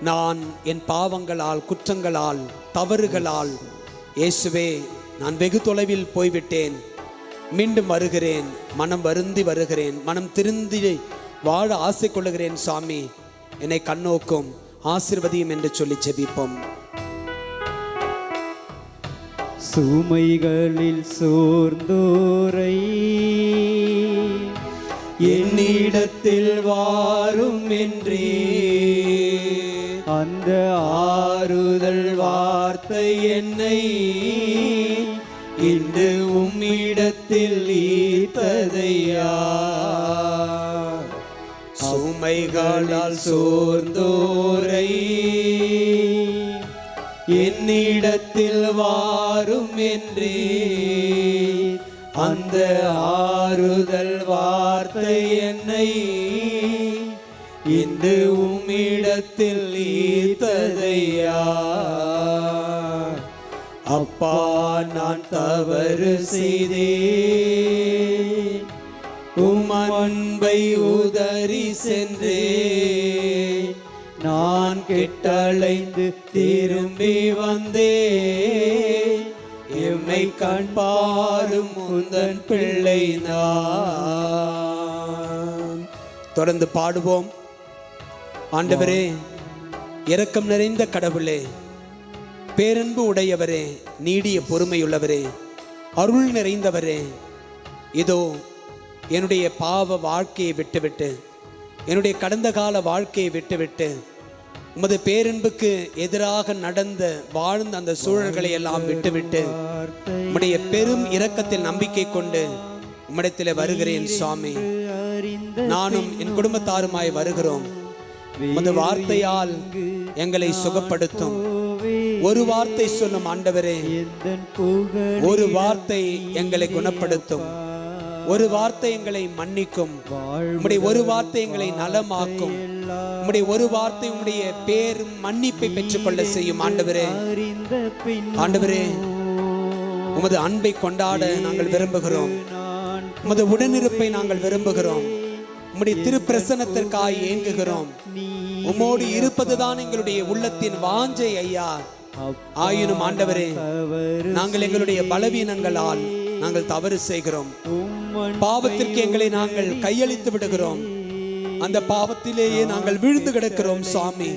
நான் என் பாவங்களால், குற்றங்களால், தவறுகளால் இயேசுவே நான் வெகு தொலைவில் போய்விட்டேன். மீண்டும் வருகிறேன், மனம் வருந்தி வருகிறேன், மனம் திருந்தி வாழ ஆசை கொள்ளுகிறேன். சாமி, என்னை கண்ணோக்கும், ஆசீர்வதியும் என்று சொல்லி ஜெபிப்போம். சுமைகளில் சோர்ந்தோரை என்னிடத்தில் வாரும் என்றே அந்த ஆறுதல் வார்த்தை என்னை இன்று உம்மிடத்தில் ஈர்த்ததையா. சுமைகளால் சோர்ந்தோரை என்னிடத்தில் வாரும் என்றே அந்த ஆறுதல் வார்த்தை என்னை இன்று உம்மிடத்தில் ஈர்த்ததையா. அப்பா, நான் தவறு செய்தேன், உம் அன்பை உதறி சென்றேன், நான் கெட்டலைந்து திரும்பி வந்தேன், எம்மை கண் பாரும் உந்தன் பிள்ளை நான். தொடர்ந்து பாடுவோம். ஆண்டவரே, இரக்கம் நிறைந்த கடவுளே, பேரன்பு உடையவரே, நீடிய பொறுமையுள்ளவரே, அருள் நிறைந்தவரே, இதோ என்னுடைய பாவ வாழ்க்கையை விட்டுவிட்டு, என்னுடைய கடந்த கால வாழ்க்கையை விட்டுவிட்டு, உமது பேரன்புக்கு எதிராக நடந்த வாழ்ந்த அந்த சூழல்களை எல்லாம் விட்டுவிட்டு உம்முடைய பெரும் இரக்கத்தில் நம்பிக்கை கொண்டு உம்மிடத்தில் வருகிறேன். சுவாமி, நானும் என் குடும்பத்தாருமாய் வருகிறோம். உமது வார்த்தையால் எங்களை சுகப்படுத்தும். ஒரு வார்த்தை சொல்லும் ஆண்டவரே, ஒரு வார்த்தை எங்களை குணப்படுத்தும். ஒரு வார்த்தை எங்களை மன்னிக்கும். உம்முடைய ஒரு வார்த்தை எங்களை நலமாக்கும். உம்முடைய ஒரு வார்த்தை உம்முடைய பேர் மன்னிப்பை பெற்றுக்கொள்ள செய்யும். ஆண்டவரே, ஆண்டவரே, உமது அன்பை கொண்டாட நாங்கள் விரும்புகிறோம். உமது உடனிருப்பை நாங்கள் விரும்புகிறோம். உம்முடைய திருப்பிரசன்னத்திற்காய் ஏங்குகிறோம். உம்மோடு இருப்பதுதான் எங்களுடைய உள்ளத்தின் வாஞ்சை ஐயா. ஆயினும் ஆண்டவரே, நாங்கள் எங்களுடைய பலவீனங்களால் நாங்கள் தவறு செய்கிறோம். பாவத்திற்கு எங்களை நாங்கள் கையளித்து விடுகிறோம். அந்த பாவத்திலேயே நாங்கள் விழுந்து கிடக்கிறோம் சுவாமி.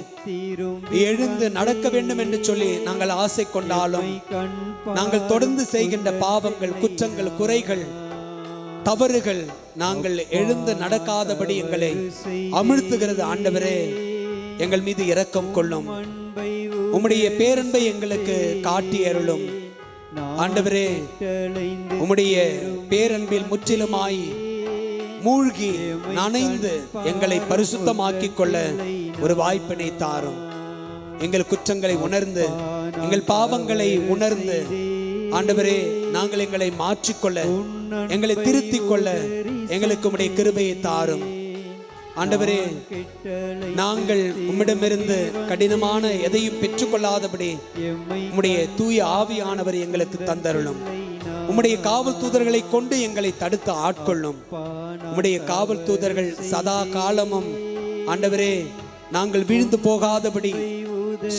எழுந்து நடக்க வேண்டும் என்று சொல்லி நாங்கள் ஆசை கொண்டாலும் நாங்கள் தொடர்ந்து செய்கின்ற பாவங்கள், குற்றங்கள், குறைகள், தவறுகள் நாங்கள் எழுந்து நடக்காதபடி எங்களை அமிழ்த்துகிறது. ஆண்டவரே, எங்கள் மீது இரக்கம் கொள்ளும். உம்முடைய பேரன்பை எங்களுக்கு காட்டி அருளும். ஆண்டவரே, உம்முடைய பேரன்பில் முற்றிலுமாய் மூழ்கி நனைந்து எங்களை பரிசுத்தமாக்கிக் கொள்ள ஒரு வாய்ப்பினை தாரும். எங்கள் குற்றங்களை உணர்ந்து, எங்கள் பாவங்களை உணர்ந்து, ஆண்டவரே, நாங்கள் எங்களை மாற்றிக்கொள்ள, எங்களை திருத்திக் கொள்ள எங்களுக்கு உம்முடைய கிருபையை தாரும். ஆண்டவரே, நாங்கள் உம்மிடமிருந்து கடினமான எதையும் பெற்றுக்கொள்ளாதபடி உம்முடைய தூய ஆவியானவர் எங்களுக்கு தந்தருளும். உம்முடைய காவல் தூதர்களை கொண்டு எங்களை தடுத்து ஆட்கொள்ளும். உம்முடைய காவல் தூதர்கள் சதா காலமும் ஆண்டவரே, நாங்கள் விழுந்து போகாதபடி,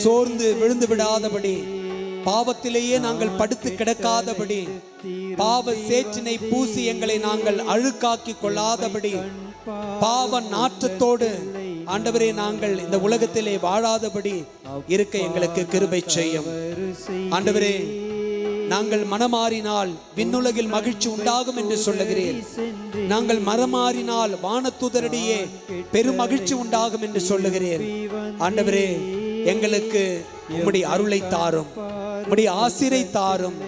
சோர்ந்து விழுந்து விடாதபடி, பாவத்திலேயே நாங்கள் படுத்து கிடக்காதபடி, பாவ சேற்றினை பூசி எங்களை நாங்கள் அழுக்காக்கி கொள்ளாதபடி, பாவ நாற்றத்தோடு ஆண்டவரே நாங்கள் இந்த உலகத்திலே வாழாதபடி இருக்க எங்களுக்கு கிருபை செய்யும். ஆண்டவரே, நாங்கள் மனமாறினால் விண்ணுலகில் மகிழ்ச்சி உண்டாகும் என்று சொல்லுகிறீர். நாங்கள் மனமாறினால் வானதூதரிடையே பெரும் மகிழ்ச்சி உண்டாகும் என்று சொல்லுகிறீர். ஆண்டவரே, எங்களுக்கு உம்முடைய அருளை தாரும், உம்முடைய ஆசீரை தாரும்.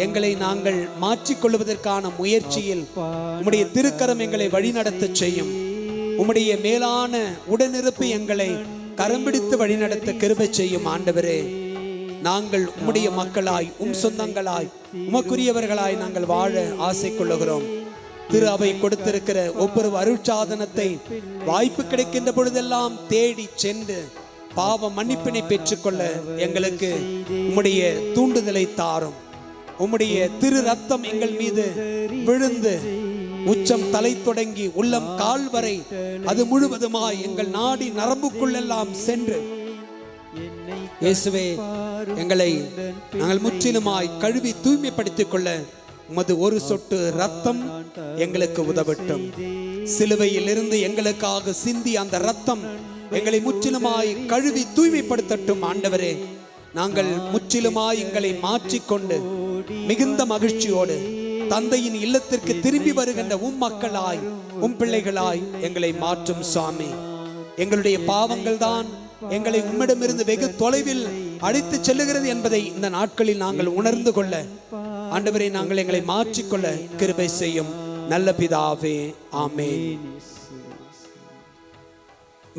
எங்களை நாங்கள் மாற்றிக்கொள்வதற்கான முயற்சியில் உம்முடைய திருக்கரம் எங்களை வழிநடத்த செய்யும். உம்முடைய மேலான உடனிருப்பு எங்களை கரம்பிடித்து வழிநடத்த கிருபை செய்யும். ஆண்டவரே, நாங்கள் உம்முடைய மக்களாய், சொந்தங்களாய், உமக்குரியவர்களாய் நாங்கள் வாழ ஆசை கொள்ளுகிறோம். திரு அவை கொடுத்திருக்கிற ஒவ்வொரு அருட்சாதனத்தை வாய்ப்பு கிடைக்கின்ற பொழுதெல்லாம் தேடி சென்று பாவ மன்னிப்பினை பெற்றுக்கொள்ள எங்களுக்கு உம்முடைய தூண்டுதலை தாரும். உம்முடைய திரு ரத்தம் எங்கள் மீது விழுந்து உச்சம் தலை தொடங்கி உள்ளம் கால் வரை அது முழுவதுமாய் எங்கள் நாடி நரம்புக்குள்ளெல்லாம் சென்று இயேசுவே, எங்களை நாங்கள் முற்றிலுமாய் கழுவி தூய்மைப்படுத்திக் கொள்ள உமது ஒரு சொட்டு ரத்தம் எங்களுக்கு உதவட்டும். சிலுவையில் இருந்து எங்களுக்காக சிந்தி அந்த ரத்தம் எங்களை முற்றிலுமாய் கழுவி தூய்மைப்படுத்தட்டும். ஆண்டவரே, நாங்கள் முற்றிலுமாய் எங்களை மாற்றிக்கொண்டு மிகுந்த மகிழ்ச்சியோடு தந்தையின் இல்லத்திற்கு திரும்பி வருகின்ற மக்களாய், பிள்ளைகளாய் எங்களை மாற்றும் சுவாமி. எங்களுடைய பாவங்கள் தான் எங்களை உம்மிடமிருந்து வெகு தொலைவில் அழைத்து செல்லுகிறது என்பதை இந்த நாட்களில் நாங்கள் உணர்ந்து கொள்ள ஆண்டவரே, நாங்கள் எங்களை மாற்றிக்கொள்ள கிருபை செய்யும் நல்ல பிதாவே, ஆமென்.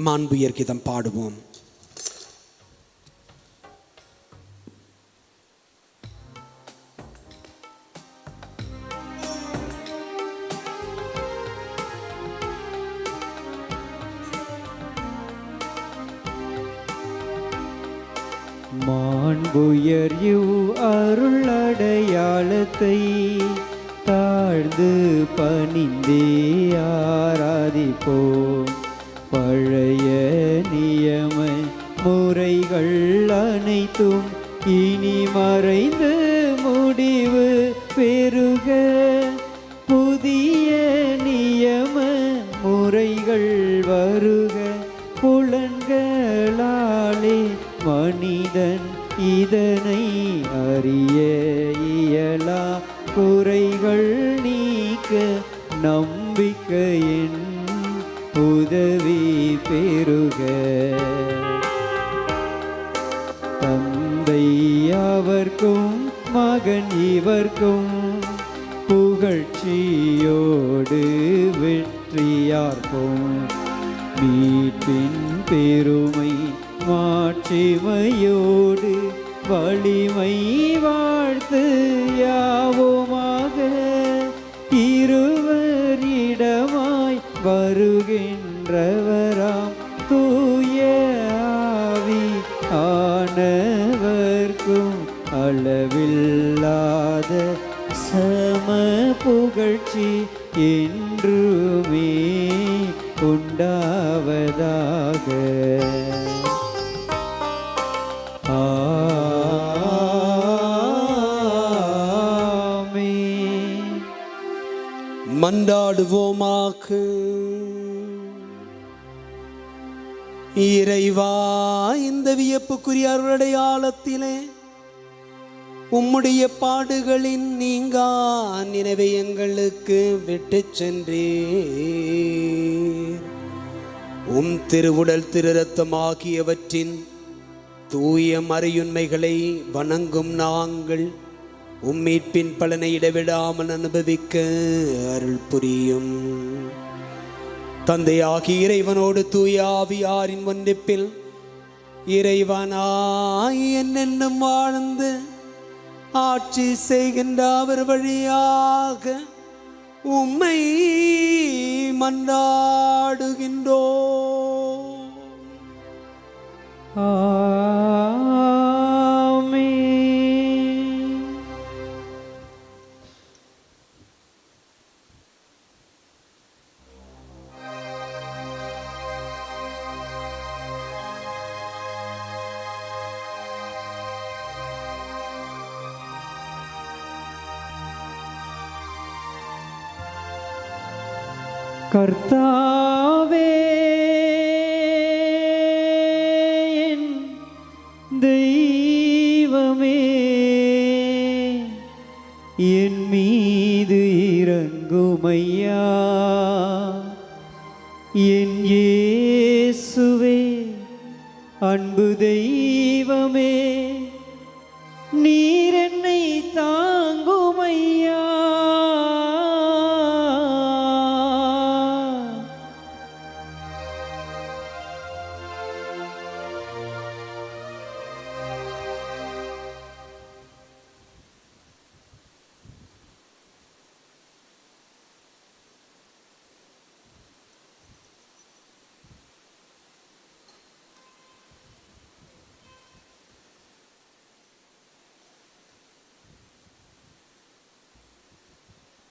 மாண்புயர் கீதம் பாடுவோம். மாண்புயர் அருளடையாளத்தை தாழ்ந்து பணிந்தே ஆராதிப்போம். பழைய நியம முறைகள் அனைத்தும் இனி மறைந்து முடிவு பெறுக. புதிய நியம முறைகள் வருக. புலன்களாலே மனிதன் இதனை அறிய இயலா. குறைகள் நீக்க நம்பிக்கையின் உதவி பெறுக. தந்தை அவர்க்கும் மகன் இவர்க்கும் புகழ்ச்சியோடு வெற்றியார்க்கும். மீட்பின் பெருமை மாட்சிமையோடு வலிமை வாழ்த்து யாவுமாக. இருவர் இடமாய் வருகின்றவராம் தூய ஆவி ஆனவர்க்கும் அளவில்லாத சம புகழ்ச்சி என்றுமே உண்டாவதாக. மன்றாடுவோமாக. இறைவா, இந்த வியப்புக்குரிய அருளடையாளத்திலே உம்முடைய பாடுகளின் நீங்கா நினைவை எங்களுக்கு விட்டு சென்றீர். உம் திருவுடல் திரு ரத்தம் ஆகியவற்றின் தூய மறையுண்மைகளை வணங்கும் நாங்கள் உம்மீட்பின் பலனை இடைவிடாமல் அனுபவிக்க அருள் புரியும். தந்தையாகி இறைவனோடு தூய ஆவியாரின் ஒன்றிப்பில் இறைவனாய் என்னென்னும் வாழ்ந்து ஆட்சி செய்கின்ற அவர் வழியாக உம்மை மன்றாடுகின்றோ. கர்த்தாவே, என் தெய்வமே, என் மீது இரங்குமையா. என் இயேசுவே, அன்பு தெய்வமே,